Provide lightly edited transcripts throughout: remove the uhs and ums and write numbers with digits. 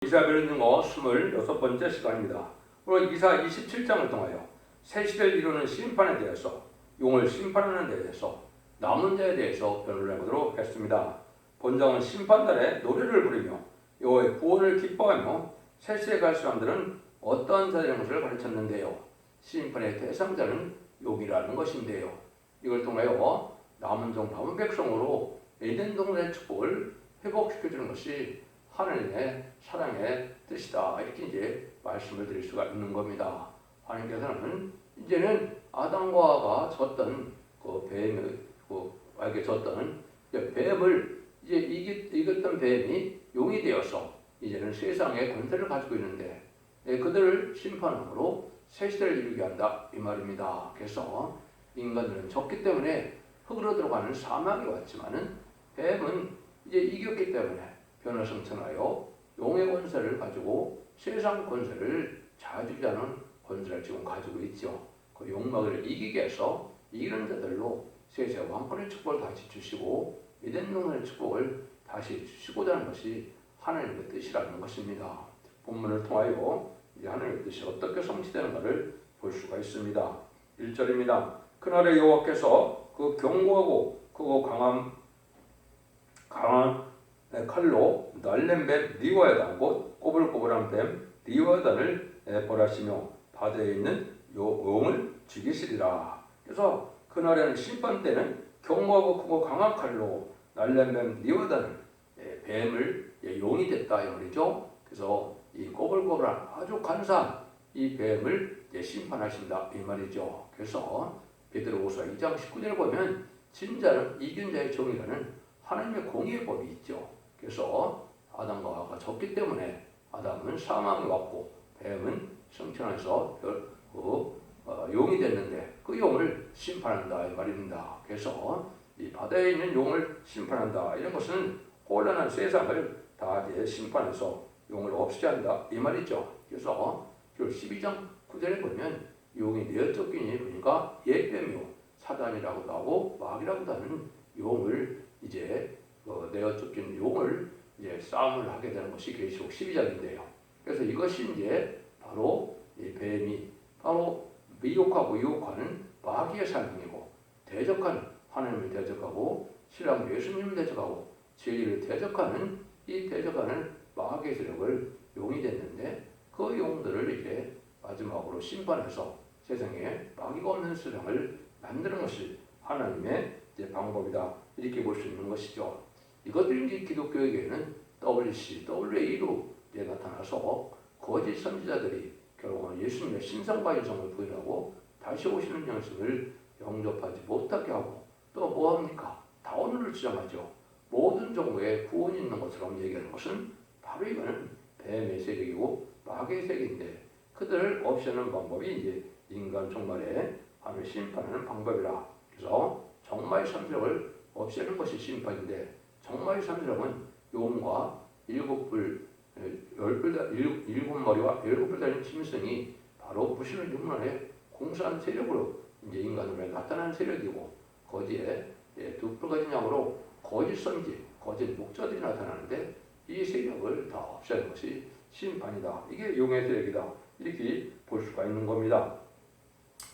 이사 베르는거 26번째 시간입니다. 오늘 이사 27장을 통하여 새 시대를 이루는 심판에 대해서, 용을 심판하는 데 대해서, 남은 자에 대해서 변호를 해보도록 하겠습니다. 본장은 심판날에 노래를 부르며 여호와의 구원을 기뻐하며 새 시대에 갈 사람들은 어떠한 자들인 것을 가르쳤는데요. 심판의 대상자는 용이라는 것인데요. 이걸 통하여 남은 종 남은 백성으로 에덴 동산의 축복을 회복시켜주는 것이 하나님의 사랑의 뜻이다. 이렇게 이제 말씀을 드릴 수가 있는 겁니다. 하나님께서는 이제는 아담과 하와가 졌던 뱀에게 졌던 뱀을 이제 이겼던 뱀이 용이 되어서 이제는 세상의 권세를 가지고 있는데 그들을 심판함으로 새 시대를 이루게 한다 이 말입니다. 그래서 인간들은 졌기 때문에 흙으로 들어가는 사망이 왔지만은 뱀은 이제 이겼기 때문에 변화성천하여 용의 권세를 가지고 세상 권세를 자주자는 권세를 지금 가지고 있죠. 그 용막을 이기게 해서 이기는 자들로 세세 왕권의 축복을 다시 주시고 에덴 동산의 축복을 다시 주시고자 하는 것이 하나님의 뜻이라는 것입니다. 본문을 통하여 이제 하나님의 뜻이 어떻게 성취되는가를 볼 수가 있습니다. 1절입니다. 그날에 여호와께서 그 견고하고 크고 강한 칼로 날랜 뱀 리워야단 곧 꼬불꼬불한 뱀 리워야단을 벌하시며 바다에 있는 용을 죽이시리라. 그래서 그날에는 심판 때는 견고하고 크고 강한 칼로 날랜 뱀 리워야단을 뱀을 용이 됐다 이 말이죠. 그래서 이 꼬불꼬불한 아주 간사한 이 뱀을 심판하신다 이 말이죠. 그래서 베드로후서 2장 19절을 보면 진자는 이긴 자의 정의라는 하나님의 공의의 법이 있죠. 그래서 아담과 하와가 졌기 때문에 아담은 사망이 왔고 뱀은 성천에서 용이 됐는데 그 용을 심판한다 이 말입니다. 그래서 이 바다에 있는 용을 심판한다 이런 것은 혼란한 세상을 다 심판해서 용을 없애야 한다 이 말이죠. 그래서 12장 9절에 보면 용이 내어쫓기니 보니까 옛뱀이요 사단이라고도 하고 마귀라고도 하는 용을 이제 내어쫓긴 용을 이제 싸움을 하게 되는 것이 계시록 12장인데요. 그래서 이것이 이제 바로 이 뱀이 바로 미혹하고 유혹하는 마귀의 사명이고 대적하는 하나님을 대적하고 신랑 예수님을 대적하고 진리를 대적하는 이 대적하는 마귀의 세력을 용이 됐는데 그 용들을 이제 마지막으로 심판해서 세상에 마귀가 없는 세상을 만드는 것이 하나님의 이제 방법이다 이렇게 볼 수 있는 것이죠. 이것들이 이제 기독교에게는 WC, WA로 이제 나타나서 거짓 선지자들이 결국은 예수님의 신성과인성을 부인하고 다시 오시는 영생을 영접하지 못하게 하고 또 뭐합니까? 다원을 주장하죠. 모든 종교에 구원이 있는 것처럼 얘기하는 것은 바로 이거는 뱀의 세력이고 마귀의 세력인데 그들을 없애는 방법이 이제 인간 종말에 하나님을 심판하는 방법이라. 그래서 정마의 삼세력을 없애는 것이 심판인데 정마의 삼세력은 용과 일곱 머리와 7뿔 달린 짐승이 바로 무신을 육론에 공수한 세력으로 이제 인간으로 나타나는 세력이고 거기에 2뿔 가진 양으로 거짓 선지, 거짓 목자들이 나타나는데 이 세력을 다 없애는 것이 심판이다. 이게 용의 세력이다. 이렇게 볼 수가 있는 겁니다.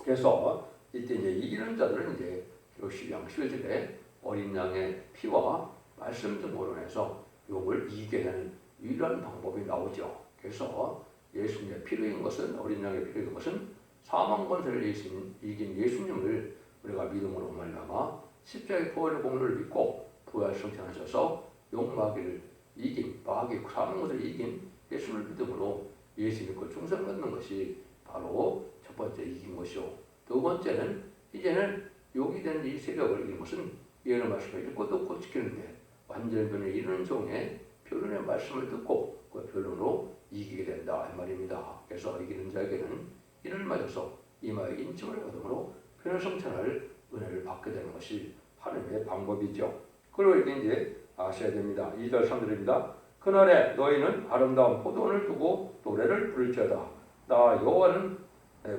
그래서 이때 이제 이기는 자들은 이제 12장 11절에 어린 양의 피와 말씀 등으로 해서 용을 이기게 되는 유일한 방법이 나오죠. 그래서 예수님의 피로 이긴 것은 어린 양의 피로 이긴 것은 사망 권세를 이긴 예수님을 우리가 믿음으로 말미암아 십자가의 부활의 공로를 믿고 부활 성천하셔서 용 마귀를 이긴 마귀 사망 권세를 이긴 예수를 믿음으로 예수 믿고 충성 갖는 것이 바로 첫 번째 이긴 것이요. 두 번째는 이제는 용이 된 이 세력을 이긴 것은 예언의 말씀을 읽고 듣고 지키는데 완전 변에 이르는 종의 변론의 말씀을 듣고 그 변론으로 이기게 된다 이 말입니다. 그래서 이기는 자에게는 이를 맞아서 이마에 인침을 받음으로 변화성천할 은혜를 받게 되는 것이 하나님의 방법이죠. 그리고 이제 아셔야 됩니다. 2절 3절입니다. 그날에 너희는 아름다운 포도원을 두고 노래를 부를지어다. 나 여호와는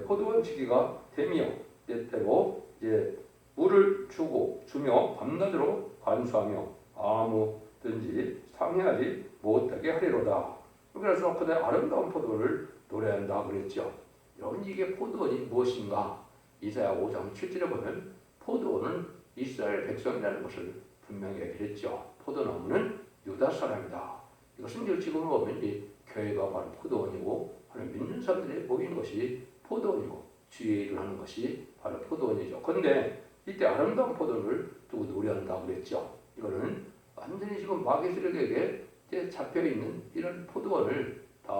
포도원 지기가 되며 때때로 이제 물을 주며 밤낮으로 간수하며 아무든지 상해하지 못하게 하리로다. 그래서 그대 아름다운 포도를 노래한다 그랬죠. 여러분 이게 포도원이 무엇인가? 이사야 5장 7절에 보면 포도원은 이스라엘 백성이라는 것을 분명히 얘기했죠. 포도나무는 유다 사람이다. 이것은 이제 지금 보면 이 교회가 바로 포도원이고 하는 믿는 사람들이 모인 것이 포도원이고 주의 일을 하는 것이 바로 포도원이죠. 그런데 이때 아름다운 포도를 두고 노래한다 그랬죠. 이거는 완전히 지금 마귀 세력에게 이제 잡혀 있는 이런 포도원을 다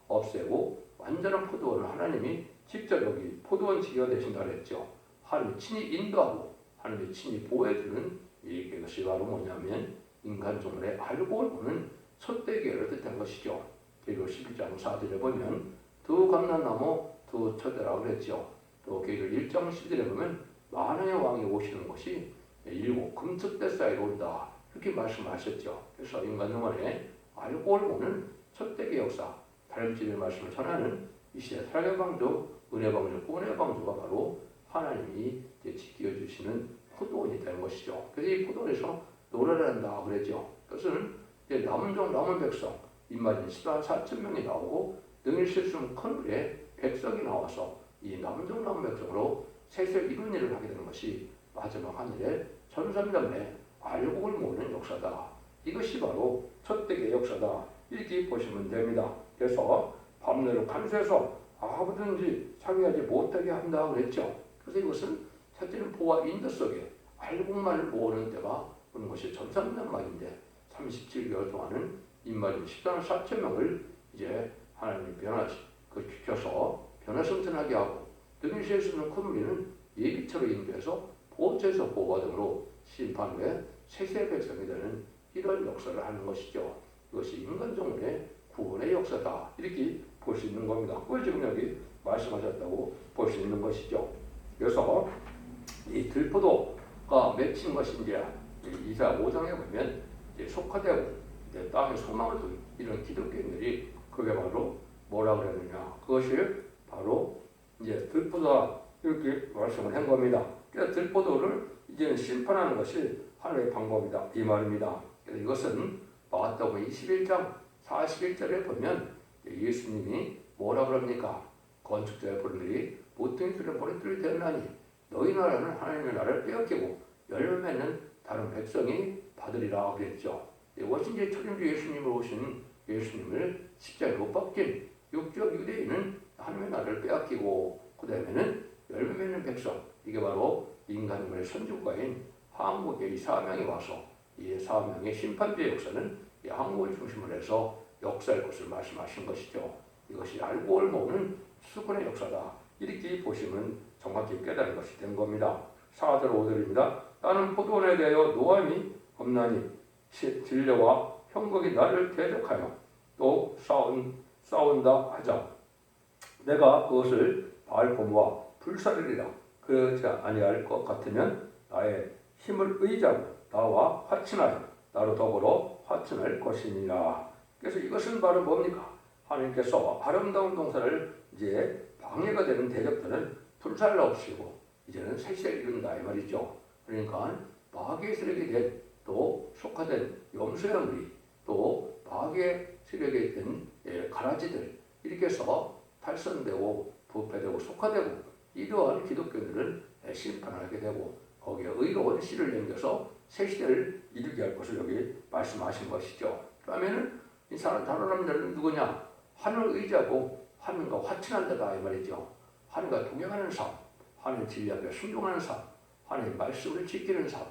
없애고 완전한 포도원을 하나님이 직접 여기 포도원 지기가 되신다 그랬죠. 하나님이 친히 인도하고 하나님이 친히 보호해주는 이것이 바로 뭐냐면 인간 종말의 알고 보는 촛대기를 뜻한 것이죠. 계시록 11장 4절에 보면 두 감람나무 두 촛대라고 그랬죠. 또 계시록 1장 10절에 보면 만왕의 왕이 오시는 것이 일곱 금석대 사이로 온다. 이렇게 말씀하셨죠. 그래서 인간 종말의 알고 보는 촛대기 역사, 다름질의 말씀을 전하는 이 시대 사랑의 방주, 은혜 방주, 구원의 방주가 바로 하나님이 지켜주시는 포도원이 되는 것이죠. 그래서 이 포도원에서 노래를 한다 그랬죠. 그것은 남은 종 남은 백성 입맞은 14만 4천 명이 나오고 능히 실수는 큰 물에 백성이 나와서 이 남은 종 남은 백성으로 세세 이룬 일을 하게 되는 것이 마지막 하늘의 천삼남의 알곡을 모으는 역사다. 이것이 바로 첫대기의 역사다. 이렇게 보시면 됩니다. 그래서 밤낮을 간수해서 아무든지 창의하지 못하게 한다 그랬죠. 그래서 이것은 첫째는 보아 인도 속에 알곡만을 모으는 때가 오는 것이 천삼년 만인데 37개월 동안은 입맞은 14만 4천 명을 이제 하나님이 시켜서 변화성천하게 하고 등일시에 쓰는 큰 우리는 예비처로 인도해서 보호처에서 보호가 등으로 심판 후에 세세 백성이 되는 이런 역사를 하는 것이죠. 이것이 인간 종문의 구원의 역사다. 이렇게 볼 수 있는 겁니다. 그걸 지금 여기 말씀하셨다고 볼 수 있는 것이죠. 그래서 이 들포도가 맺힌 것이 이제 이사야 5장에 보면 이제 속화되고 이제 땅에 소망을 둔 이런 기독교인들이 그게 바로 뭐라 그랬느냐? 그것이 바로 이제 들포도다 이렇게 말씀을 한 겁니다. 그래서 들포도를 이제는 심판하는 것이 하나의 방법이다 이 말입니다. 그래서 이것은 마가복음 21장 41절에 보면 예수님이 뭐라 그럽니까? 건축자의 본들이 모퉁이 뚫은 머리털이 되었나니 너희 나라는 하나님의 나라를 빼앗기고 열매 맺는 다른 백성이 받으리라 그랬죠. 이것이 이제 초림주 예수님을 오신 예수님을 십자가에 못 박힌 육적 유대인은 하나님의 나라를 빼앗기고 그 다음에는 열매 맺는 백성 이게 바로 인간의 선주과인 한국의 이 사명이 와서 이 사명의 심판주의 역사는 이 한국을 중심으로 해서 역사의 것을 말씀하신 것이죠. 이것이 알고 모으는 수군의 역사다. 이렇게 보시면 정확히 깨달은 것이 된 겁니다. 4절 5절입니다. 나는 포도원에 대하여 노함이 없나니 진려와 형극이 나를 대적하여 또 싸운다 하자. 내가 그것을 바알고무와 불사르리라. 그렇지 아니할 것 같으면 나의 힘을 의지하고 나와 화친하여 나로 더불어 화친할 것이니라. 그래서 이것은 바로 뭡니까? 하나님께서 아름다운 동산을 이제 방해가 되는 대적들은 불살라 없이고 이제는 세세를 이룬다 이 말이죠. 그러니까 마귀의 세력이 된 또 속화된 염소의 무리 또 마귀의 세력이 된 가라지들 이렇게 해서 탈선되고 부패되고 속화되고 이러한 기독교들은 심판하게 되고 거기에 의로운 씨를 남겨서 새 시대를 이루게 할 것을 여기 말씀하신 것이죠. 그러면은 이 사람들은 누구냐? 하늘을 의지하고 하늘과 화친한다다 이 말이죠. 하늘과 동행하는 삶, 하나님 진리 앞에 순종하는 삶, 하나님 말씀을 지키는 삶.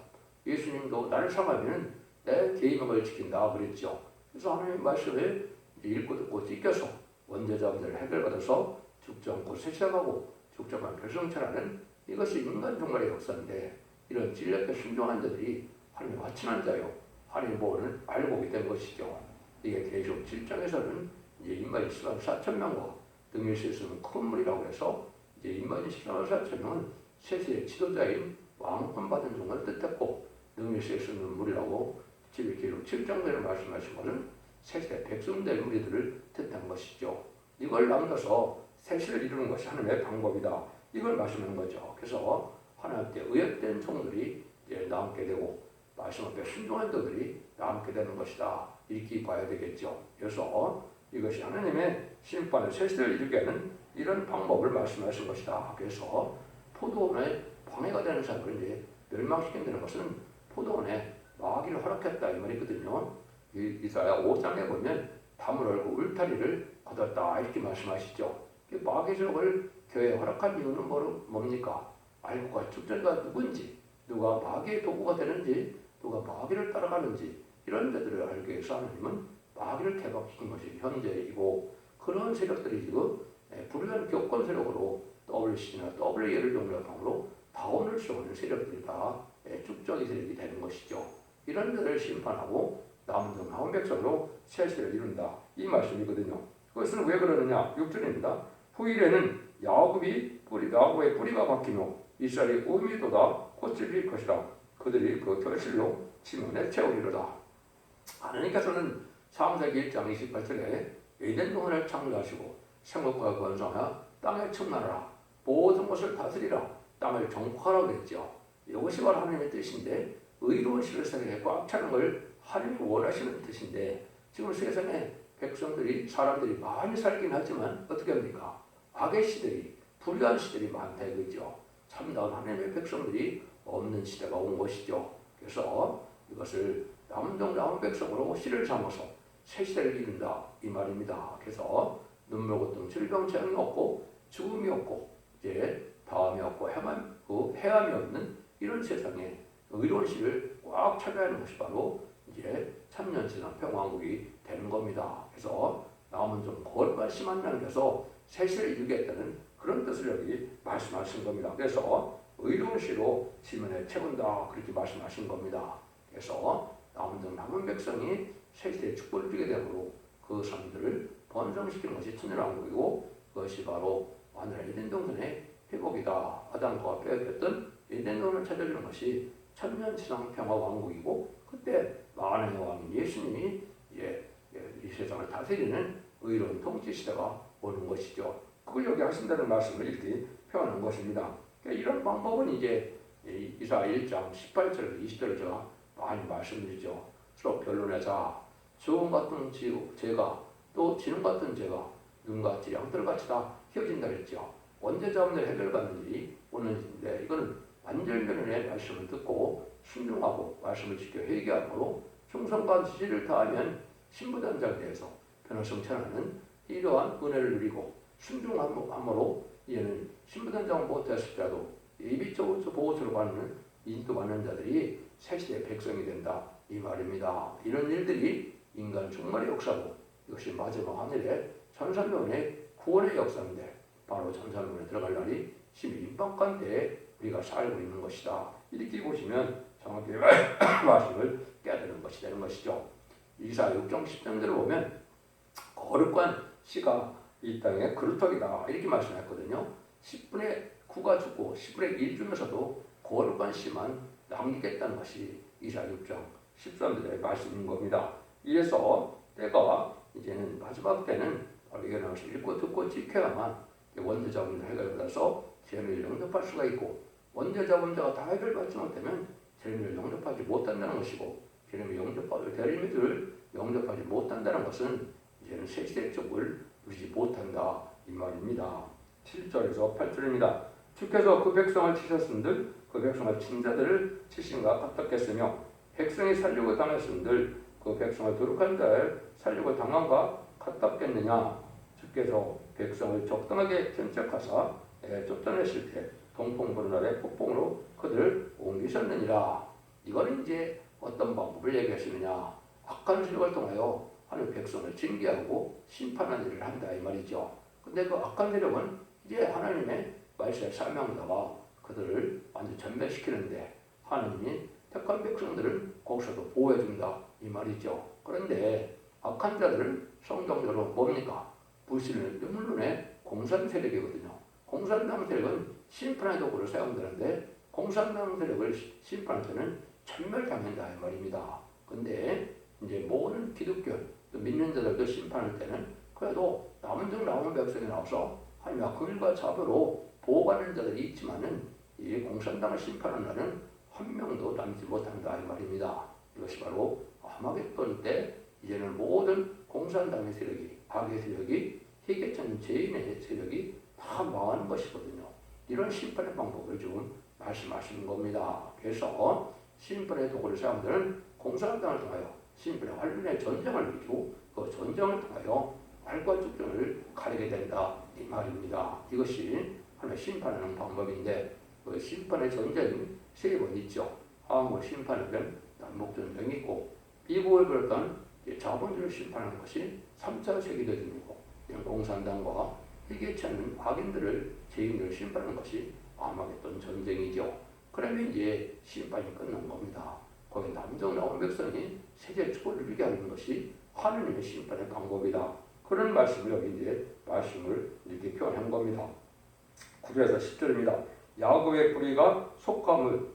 예수님도 나를 사랑하면 내 계명을 지킨다 그랬죠. 그래서 하나님 말씀을 읽고 듣고 지켜서 원죄자 문제를 해결받아서 죽지 않고 세시하고 죽지 않고 별성철하는 이것이 인간 종말의 역사인데 이런 진리 앞에 순종한 자들이 하나님 화친한 자요. 하나님 보호를 알고 오게 된 것이죠. 이게 계시록 7장에서는 이제 인마진 14만 4천 명과 등일시에 쓰는 큰 물이라고 해서 이제 인마진 14만 4천 명은 세세의 지도자인 왕권 받은 종을 뜻했고 등일시에 쓰는 물이라고 계시록 7장대로 말씀하신 것은 세세 백성된 우리들을 뜻한 것이죠. 이걸 남겨서 세시를 이루는 것이 하나님의 방법이다. 이걸 말씀하는 거죠. 그래서 하나님께 의협된 종들이 이제 남게 되고 말씀 앞에 순종한 자들이 남게 되는 것이다. 이렇게 봐야 되겠죠. 그래서 이것이 하나님의 심판의 세세를 이루게 하는 이런 방법을 말씀하신 것이다. 그래서 포도원에 방해가 되는 사람을 이제 멸망시킨다는 것은 포도원에 마귀를 허락했다 이 말이거든요. 이사야 5장에 보면 담을 얼고 울타리를 거뒀다 이렇게 말씀하시죠. 마귀족을 교회에 허락한 이유는 뭡니까? 알고가 축전가 누군지, 누가 마귀의 도구가 되는지, 누가 마귀를 따라가는지 이런 데들을 알기 위해서 하나님은 마귀를 개박시킨 것이 현재이고, 그런 세력들이 지금 불의한 교권 세력으로 WC나 WA를 용납함으로 다운을 쏘는 세력들이 다 축적이 세력이 되는 것이죠. 이런 데를 심판하고 남은 백성으로 세세를 이룬다 이 말씀이거든요. 그것은 왜 그러느냐? 6절입니다. 후일에는 야곱의 뿌리가 박히며 이스라엘의 우음이 돋아 꽃을 필 것이라. 그들이 그 결실로 지면에 채우리로다. 하나님께서는 창세기 1장 28절에 에덴 동산을 창조하시고 생물과 번성하여 땅에 충만하라. 모든 것을 다스리라. 땅을 정복하라고 그랬죠. 이것이 바로 하나님의 뜻인데, 의로운 실생에 꽉 차는 걸 하나님이 원하시는 뜻인데, 지금 세상에 백성들이 사람들이 많이 살긴 하지만 어떻게 합니까? 악의 시들이 불의한 시들이 많다 이거죠. 참다운 하나님의 백성들이 없는 시대가 온 것이죠. 그래서 이것을 남은 백성으로 씨를 삼아서 새 시대를 이룬다 이 말입니다. 그래서 눈물 고통 질병 재앙이 없고 죽음이 없고 이제 다음이 없고 해함이 없는 이런 세상에 의로운 씨를 꽉 차지하는 것이 바로 이제 천년지상 평화국이 되는 겁니다. 그래서 남은 좀 거룩한 심한 나라에서 새 시대를 이루겠다는 그런 뜻을 여기 말씀하신 겁니다. 그래서 의로운 씨로 지면에 채운다 그렇게 말씀하신 겁니다. 그래서 남은 백성이 새 시대의 축복을 주게 되므로 그 사람들을 번성시키는 것이 천년왕국이고, 그것이 바로 하늘의 에덴 동산의 회복이다. 아담과 빼앗겼던 에덴 동산을 찾아주는 것이 천년지상 평화왕국이고, 그때 만왕의 왕인 예수님이 이 세상을 다스리는 의로운 통치 시대가 오는 것이죠. 그걸 여기 하신다는 말씀을 이렇게 표현한 것입니다. 그러니까 이런 방법은 이제 이사야 1장 18절에서 20절을 제가 많이 말씀드리죠. 서로 변론의 자, 주홍 같은 죄가 또 진홍 같은 죄가 눈같이 양털같이 다 휘어진다 그랬죠. 언제 자문을 해결받는지 오는데, 이거는 완전변론의 말씀을 듣고 순종하고 말씀을 지켜 회개함으로 충성과 지지를 다하면 신부단장에 대해서 변호성 천하는 이러한 은혜를 누리고 순종함으로 이제는 신부단장을 못했을지라도 예비적으로 보호처를 받는 인도받는 자들이 새시대의 백성이 된다 이 말입니다. 이런 일들이 인간 종말의 역사고, 이것이 마지막 하늘의 천사명의 구원의 역사인데, 바로 천사명에 들어갈 날이 심림방간 때에 우리가 살고 있는 것이다. 이렇게 보시면 정확히 말씀을 깨닫는 것이 되는 것이죠. 이사야 6장 10절을 보면 거룩한 씨가 이 땅에 그루터기다 이렇게 말씀했거든요. 10분의 9가 죽고 10분의 1 중에서도 거룩한 씨만 남기겠다는 것이 이사야 6장 13절의 말씀인 겁니다. 이래서 때가 이제는 마지막 때는 이게 나와서 읽고 듣고 지켜야만 원죄자분들 해결받아서 죄를 용납할 수가 있고, 원죄자분들가 다 해결받지 못하면 죄를 용납하지 못한다는 것이고, 대리미들을 영접하지 못한다는 것은 이제는 새시대 쪽을 누리지 못한다 이 말입니다. 7절에서 8절입니다. 주께서 그 백성을 치셨은들 그 백성을 친 자들을 치신가 같았겠으며, 백성이 살려고 당했은들 그 백성을 도륙한 자를 살려고 당한가 같았겠느냐. 주께서 백성을 적당하게 견책하사 쫓아내실 때 동풍 부는 날에 폭풍으로 그들을 옮기셨느니라. 이거는 이제 어떤 방법을 얘기하시느냐. 악한 세력을 통하여 하나님 백성을 징계하고 심판하는 일을 한다 이 말이죠. 근데 그 악한 세력은 이제 하나님의 말씀에 사명하다가 그들을 완전 전멸시키는데, 하나님이 택한 백성들을 거기서도 보호해준다 이 말이죠. 그런데 악한 자들은 성경적으로 뭡니까? 불신의 물론의 공산 세력이거든요. 공산당 세력은 심판의 도구를 사용되는데, 공산당 세력을 심판할 때는 전멸당한다 이 말입니다. 근데 이제 모든 기독교 또 믿는 자들도 심판할 때는 그래도 남은 백성이 나와서 하나님의 긍휼과 자비로 보호받는 자들이 있지만은 이 공산당을 심판하는 날은 한 명도 남지 못한다 이 말입니다. 이것이 바로 아마겟돈 때 이제는 모든 공산당의 세력이 악의 세력이 희귀천 죄인의 세력이 다 망하는 것이거든요. 이런 심판의 방법을 지금 말씀하시는 겁니다. 그래서 심판의 도구를 사람들은 공산당을 통하여 심판의 활륜의 전쟁을 이루고 그 전쟁을 통하여 활과 죽전을 가리게 된다 이 말입니다. 이것이 하나의 심판하는 방법인데 그 심판의 전쟁이 세 번 있죠. 하물 심판은 남북전쟁이 있고 미국을 비롯한 자본주의를 심판하는 것이 3차 세계대전이고 공산당과 희귀치 않은 악인들을 죄인들을 심판하는 것이 아마겟돈 전쟁이죠. 그러면 이제 심판이 끝난 겁니다. 거기 남정 나온 백성이 세계 축복을 누리게 하는 것이 하느님의 심판의 방법이다. 그런 말씀을 여기 이제 말씀을 이렇게 표현한 겁니다. 9절에서 10절입니다. 야곱의 뿌리가 속함을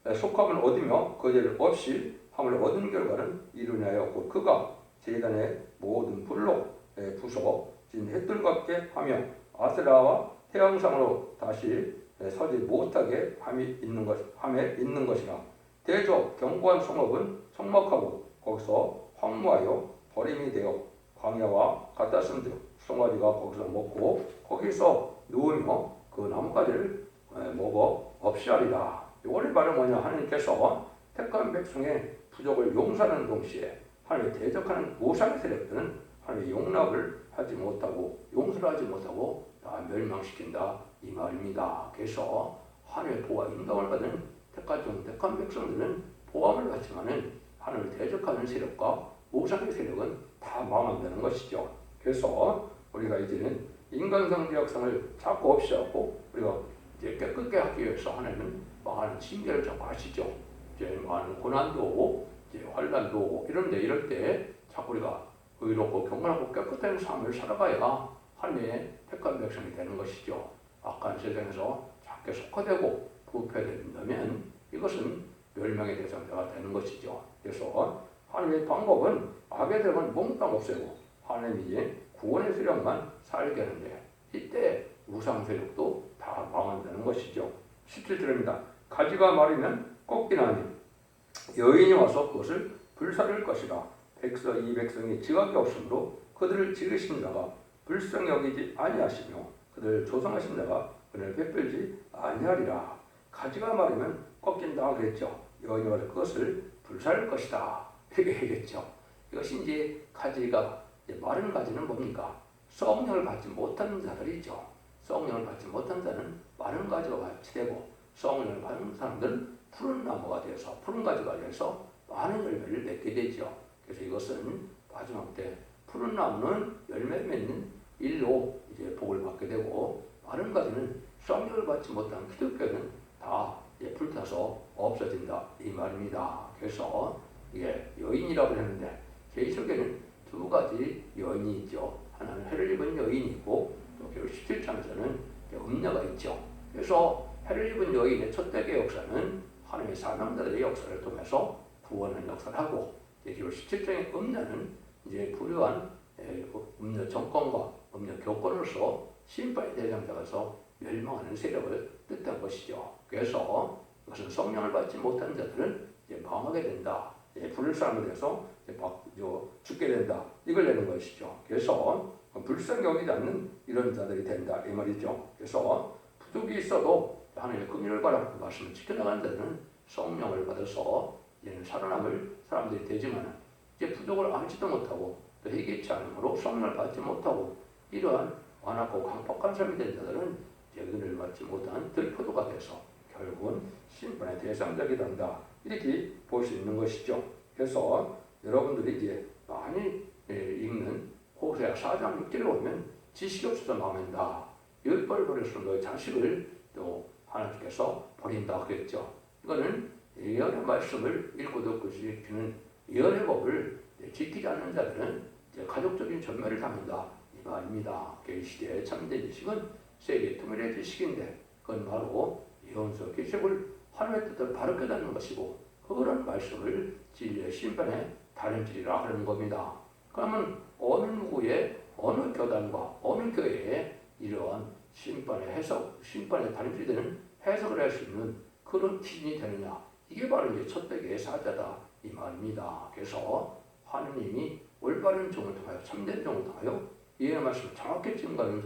얻으며 거제를 없이 함을 얻은 결과는 이르냐여 곧 그가 제단의 모든 불로 부숴진 햇들같게 하며 아세라와 태양상으로 다시 서지 못하게 함에 있는 것이라. 대저 견고한 성읍은 성막하고 거기서 황무하여 버림이 되어 광야와 같다 쓴즉 송아지가 거기서 먹고 거기서 누우며 그 나뭇가지를 먹어 없이 하리라. 이거를 말은 뭐냐, 하나님께서 택한 백성의 부족을 용서하는 동시에 하나님의 대적하는 우상의 세력들은 하나님의 용납을 하지 못하고 용서를 하지 못하고 다 멸망시킨다 이 말입니다. 그래서 하나님의 보호와 인도를 받은 택한 백성들은 보호함을 받지만은 하나님을 대적하는 세력과 우상의 세력은 다 망한다는 것이죠. 그래서 우리가 이제는 인간상 제약상을 자꾸 없이 하고 우리가 이제 깨끗게 하기 위해서 하나님은 많은 징계를 자꾸 하시죠. 이제 많은 고난도 오고 이제 환난도 오고 이럴 때 자꾸 우리가 의롭고 경건하고 깨끗한 삶을 살아가야 하나님의 택한 백성이 되는 것이죠. 악한 세상에서 작게 속화되고 부패된다면 이것은 멸망의 대상자가 되는 것이죠. 그래서 하나님의 방법은 악의 대상을 몽땅 없애고 하나님이 이제 구원의 세력만 살게 하는데 이때 우상 세력도 다 망한다는 것이죠. 17절입니다. 가지가 마르면 꺾이나니 여인이 와서 그것을 불사를 것이라. 이 백성이 지각이 없으므로 그들을 지으신 자가 불쌍히 여기지 아니하시며 그들을 조성하신 자가 그들을 베풀지 아니하리라. 가지가 마르면 꺾인다 그랬죠. 여인이 와서 그것을 불사를 것이다 이렇게 얘기했죠. 이것이 이제 가지가 마른 가지는 뭡니까? 썩령을 받지 못한 자들이죠. 썩령을 받지 못한 자는 마른 가지와 같이 되고 썩령을 받는 사람들은 푸른 나무가 되어서 푸른 가지가 되어서 많은 열매를 맺게 되죠. 그래서 이것은 마지막 때 푸른 나무는 열매 맺는 일로 이제 복을 받게 되고 마른 가지는 썩령을 받지 못한 기독교는 다 불타서 없어진다 이 말입니다. 그래서 이게 여인이라고 했는데 계시록에는 두 가지 여인이 있죠. 하나는 해를 입은 여인이 있고 또 17장에서는 음녀가 있죠. 그래서 해를 입은 여인의 첫 대의 역사는 하나님의 사명자들의 역사를 통해서 구원의 역사를 하고 17장의 음녀는 이제 불효한 음녀 정권과 음녀 교권으로서 심판의 대상자가서 멸망하는 세력을 뜻한 것이죠. 그래서 이것은 성령을 받지 못한 자들은 이제 망하게 된다. 불쌍히 돼서 죽게 된다. 이걸 내는 것이죠. 그래서 불쌍히 여기지 않는 이런 자들이 된다 이 말이죠. 그래서 부족이 있어도 하나님의 긍휼을 바라고 말씀을 지켜나가는 자들은 성령을 받아서 이제는 살아남을 사람들이 되지만 이제 부족을 알지도 못하고 또 회개치 않음으로 성령을 받지 못하고 이러한 완악하고 강팍한 삶이 된 자들은 이제 은혜를 받지 못한 들포도가 돼서 결국은 심판의 대상자가 된다. 이렇게 볼 수 있는 것이죠. 그래서 여러분들이 이제 많이 읽는 호세아 4장 6절에 보면 지식이 없어서 망한다. 율법을 버렸으면 너의 자식을 또 하나님께서 버린다 그랬죠. 이거는 예언의 말씀을 읽고 듣고 지키는 예언의 법을 지키지 않는 자들은 이제 가족적인 전멸을 당한다 이 말입니다. 이 시대의 참된 지식은 세계 통일의 지식인데 그건 바로 예언서 계시록을 하나님의 뜻을 바로 깨닫는 것이고 그런 말씀을 진리의 심판에 다름질이라 하는 겁니다. 그러면 어느 누구의 어느 교단과 어느 교회에 이러한 심판의 해석, 심판의 다름질이 되는 해석을 할 수 있는 그런 기준이 되느냐? 이게 바로 이제 첫 대개의 사자다 이 말입니다. 그래서 하느님이 올바른 종을 통하여 참된 종을 통하여 이해의 말씀을 정확히 증거하는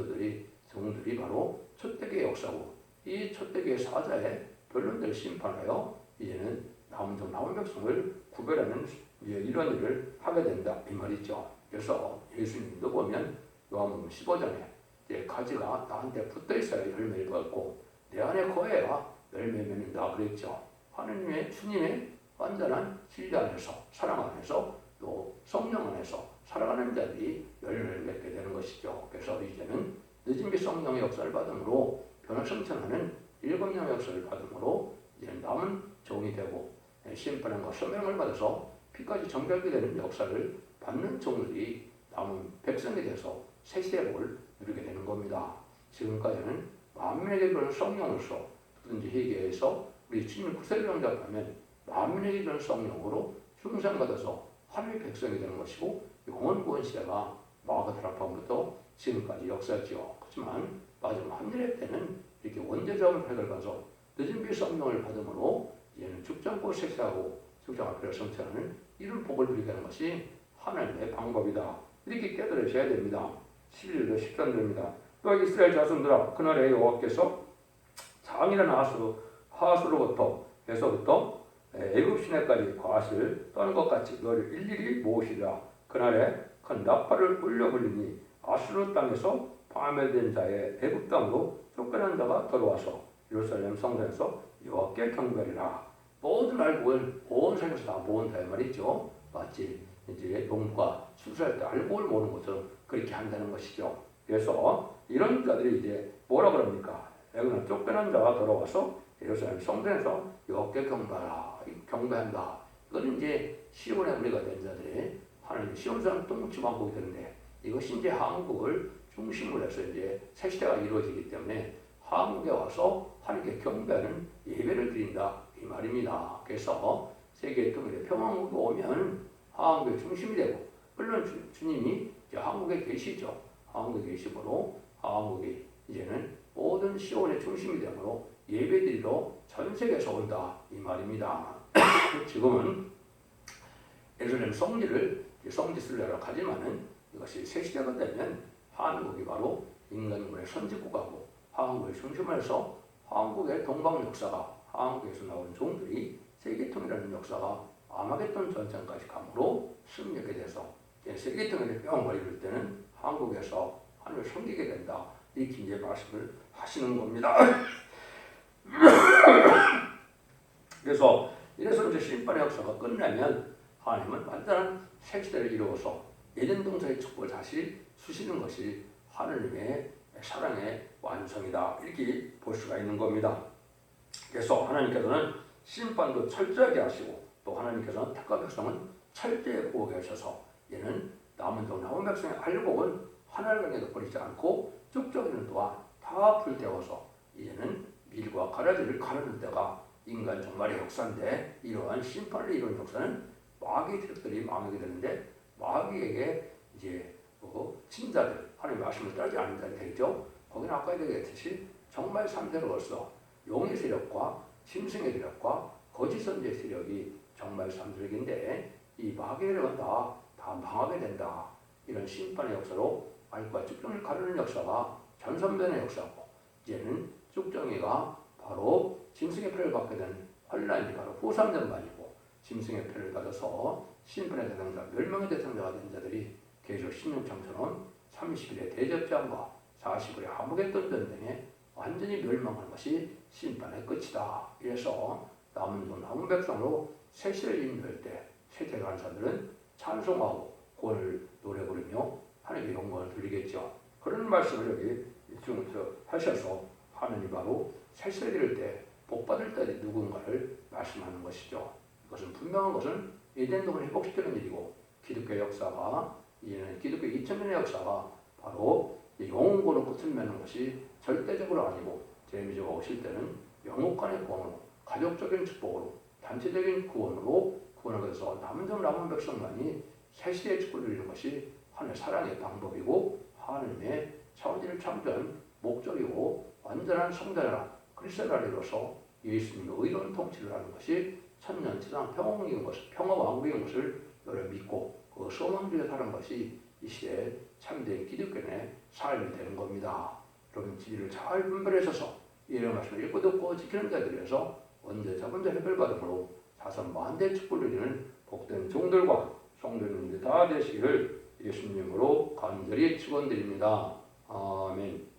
종들이 바로 촛대기의 역사고 이 촛대기의 사자의 변론들을 심판하여 이제는 남은 종 남은 백성을 구별하는 이런 일을 하게 된다 이 말이죠. 그래서 예수님도 보면 요한복음 15장에 가지가 나한테 붙어 있어야 열매를 맺고 내 안에 거해야 열매 맺는다 그랬죠. 하느님의 주님의 완전한 진리 안에서 사랑 안에서 또 성령 안에서 살아가는 자들이 열매를 맺게 되는 것이죠. 그래서 이제는 늦은 비 성령의 역사를 받음으로 변화 성천하는 일곱령의 역사를 받음으로 이제 남은 종이 되고 심판과 소명을 받아서 피까지 정결게 되는 역사를 받는 종들이 남은 백성이 돼서 새 시대의 복을 누리게 되는 겁니다. 지금까지는 만민에게 그런 성령으로서 누구든지 회개해서 우리 주님을 구세를 영접하면 만민에게 그런 성령으로 충성받아서 하나님의 백성이 되는 것이고 영원 구원 시대가 마가 다락방부터 지금까지 역사였죠. 하지만 마지막 한일의 때는 이렇게 원죄자의 획을 가서 늦은 비 성령을 받음으로 이제는 죽장고 색사하고 죽장 앞에 성취하는 이런 복을 누리게 하는 것이 하나님의 방법이다. 이렇게 깨달으셔야 됩니다. 11절도 13절입니다. 또 이스라엘 자손들아 그날에 여호와께서 장이라는 하수로부터 에서부터 애굽 시내까지 과실을 떠는 것 같이 너를 일일이 모으시리라. 그날에 큰 나팔을 울려 불리니 아수르 땅에서 파멸된 자의 애굽 땅으로 쫓겨난 자가 들어와서 예루살렘 성전에서 여호와께 경배하리라. 모든 알곡을 온 세계에서 다 모은다 이 말이죠. 마치 이제 농부가 수술할 때 알곡을 모으는 것처럼 그렇게 한다는 것이죠. 그래서 이런 자들이 이제 뭐라 그럽니까? 애굽은 쫓겨난 자가 들어와서 예루살렘 성전에서 여호와께 경배한다. 이거는 이제 시온의 우리가 된 자들이 하나님 시온산 똥치왕국이 되는데 이것이 이제 한국을 중심으로 해서 이제 새 시대가 이루어지기 때문에 한국에 와서 하나님께 경배하는 예배를 드린다 이 말입니다. 그래서 세계 통일의 평화국이 오면 한국의 중심이 되고 물론 주님이 이제 한국에 계시죠. 한국에 계시므로 한국이 이제는 모든 시온의 중심이 되므로 예배드리러 전 세계에서 온다 이 말입니다. 지금은 예루살렘 성지순례를 하지만은 이것이 새 시대가 되면 한국이 바로 인간군의 선진국하고 한국의 중심에서 한국의 동방 역사가 한국에서 나온 종들이 세계통일하는 역사가 아마겟돈 전쟁까지 감으로 승리하게 돼서 세계통일의 뿅을 이룰 때는 한국에서 하나님을 섬기게 된다. 이렇게 이제 말씀을 하시는 겁니다. 그래서 이래서 이제 심판의 역사가 끝나면 하나님은 완전한 새 시대를 이루어서 에덴 동산의 축복을 다시 주시는 것이 하나님의 사랑의 완성이다. 이렇게 볼 수가 있는 겁니다. 그래서 하나님께서는 심판도 철저하게 하시고 또 하나님께서는 택한 백성은 철저히 보호해 하셔서 얘는 남은 종 남은 백성의 알곡은 하늘강에도 버리지 않고 쭉저기는 또한 다 불태워서 이제는 밀과 가라지를 가르는 데가 인간 종말의 역사인데 이러한 심판을 이룬 역사는 마귀의 세력들이 망하게 되는데 마귀에게 이제 친자들 하나님의 말씀을 따르지 않는 자들이 되죠. 거기는 아까 얘기했듯이 정말 3세로서 용의 세력과 짐승의 세력과 거짓 선지의 세력이 정말 3세력인데 이 마귀의 세력은 다 망하게 된다. 이런 심판의 역사로 말과 쭉정이를 가르는 역사가 전선변의 역사고 이제는 쭉정이가 바로 짐승의 표를 받게 된 환란이 바로 후삼전반이고 짐승의 표를 받아서 심판의 대상자, 멸망의 대상자가 된 자들이 계속 10년 청천원 30일의 대접장과 40일의 하무겟돈 전쟁에 완전히 멸망하는 것이 심판의 끝이다. 이래서 남은 종 남은 백성으로 새 시대를 인도할 때 세태가 한 사람들은 찬송하고 구원을 노래 부르며 하나님의 영광을 돌리겠죠. 그런 말씀을 여기 지금부터 하셔서 하나님 바로 새 시대를 이룰 때 복받을 자들이 누군가를 말씀하는 것이죠. 이것은 분명한 것은 에덴동을 회복시키는 일이고 기독교 역사가 이제는 기독교 2000년의 역사가 바로 영혼구원으로 끝을 맺는 것이 절대적으로 아니고 제미저가 오실 때는 영혼간의 구원으로 가족적인 축복으로 단체적인 구원으로 구원을 받아서 남은 백성만이 새 시대의 축복을 누리는 것이 하나님의 사랑의 방법이고 하나님의 차원지를 창조한 목적이고 완전한 성자라 그리스도를 이뤄서 예수님의 의로운 통치를 하는 것이 천년치상 평화왕국인 것을 너를 믿고 그 소망주에 사는 것이 이 시대의 참된 기독교인의 삶이 되는 겁니다. 여러분 진리를 잘 분별하셔서 이런 말씀을 읽고 듣고 지키는 자들이 위해서 언제자 먼저 해결받음으로 자선 만대 축복을 누리는 복된 종들과 성도님들 다 되시기를 예수님으로 간절히 축원드립니다. 아멘.